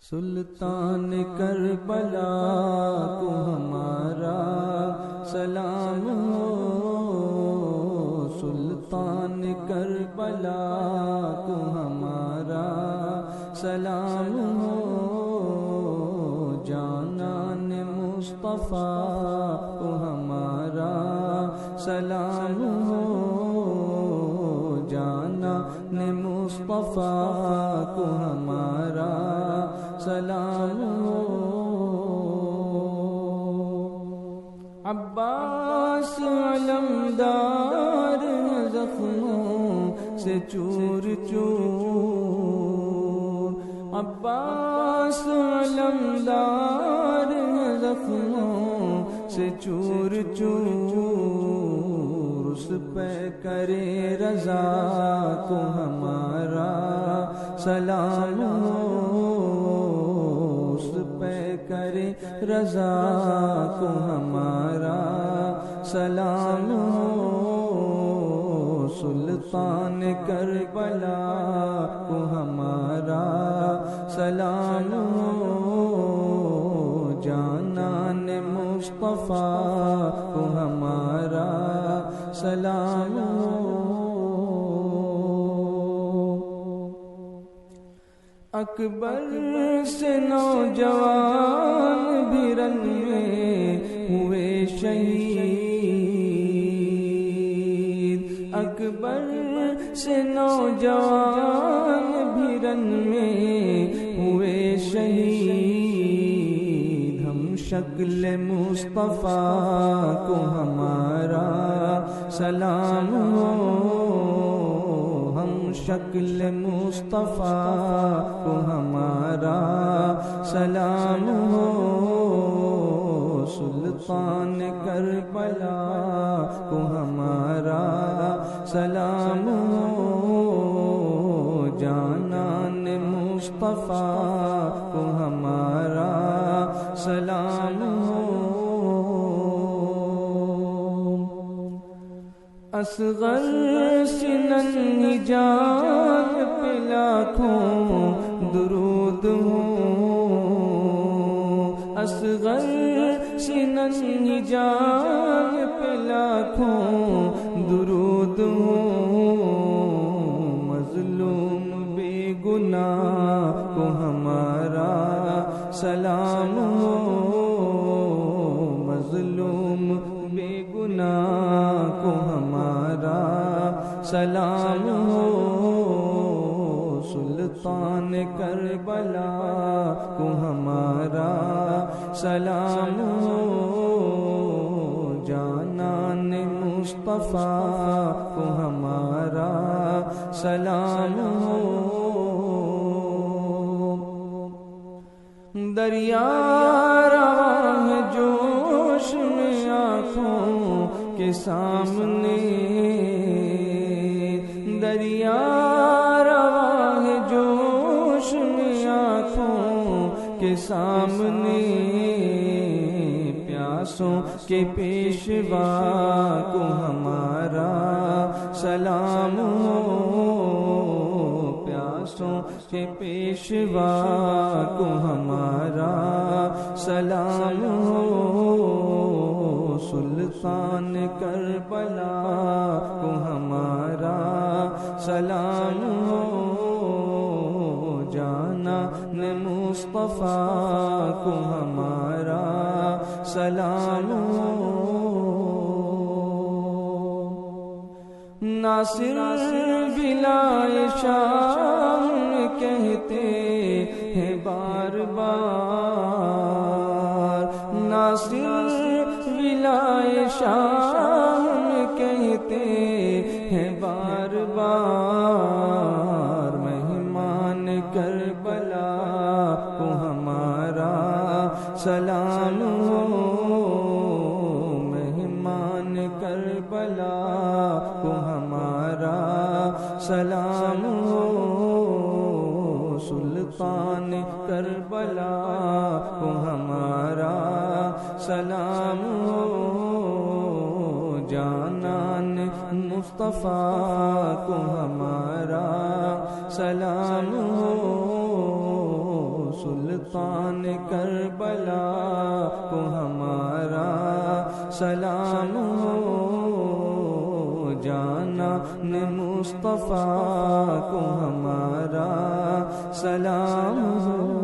سلطان کربلا کو ہمارا سلام ہو، سلطان کربلا کو ہمارا سلام ہو، جانان مصطفیٰ کو ہمارا سلام ہو، جانان مصطفیٰ کو ہمارا سلام ہو۔ عباس علمدار زخموں سے چور چور، عباس علمدار زخموں سے چور چور، اس پہ کرے رضا کو ہمارا سلام ہو، اس پہ کرے رضا کو ہمارا سلام ہو، سلطان کربلا کو ہمارا سلام ہو، جانان مصطفیٰ کو ہمارا سلام ہو۔ اکبر سے نوجوان بھی رن میں ہوئے شہید، اکبر سے نوجوان بھی رن میں ہوئے شہید، ہم شکل مصطفیٰ کو ہمارا سلام ہو، ہم شکل مصطفیٰ کو ہمارا سلام ہو، سلطان کربلا کو ہمارا سلام ہو، جانان مصطفیٰ کو ہمارا سلام ہو۔ اصغر سے ننھی جان پہ لاکھوں درود ہوں، اصغر سے ننھی جان پہ لاکھوں درود ہوں، مظلوم بے گناہ کو ہمارا سلام ہو، مظلوم بے گناہ کو ہمارا سلام ہو، سلطان کربلا کو ہمارا سلام ہو، جانان مصطفیٰ کو ہمارا سلام ہو۔ دریا رواں ہے جوش میں آنکھوں کے سامنے، دریا رواں ہے جوش میں آنکھوں کے سامنے، پیاسوں کے پیشوا کو ہمارا سلام ہو، پیاسوں کے پیشوا کو ہمارا سلام ہو، سلطان کربلا کو ہمارا سلام ہو، جانان مصطفیٰ کو ہمارا سلام ہو۔ ناصر بلائے شام کہتے ہیں بار بار، ناصر بلائے شام کہتے ہیں بار بار، مہمان کربلا کو ہمارا سلام ہو، مہمان کربلا کو ہمارا سلام ہو، سلطان کربلا کو ہمارا سلام ہو، جانان مصطفیٰ کو ہمارا سلام ہو، سلطان کربلا کو ہمارا سلام ہو، جانان مصطفیٰ کو ہمارا سلام ہو۔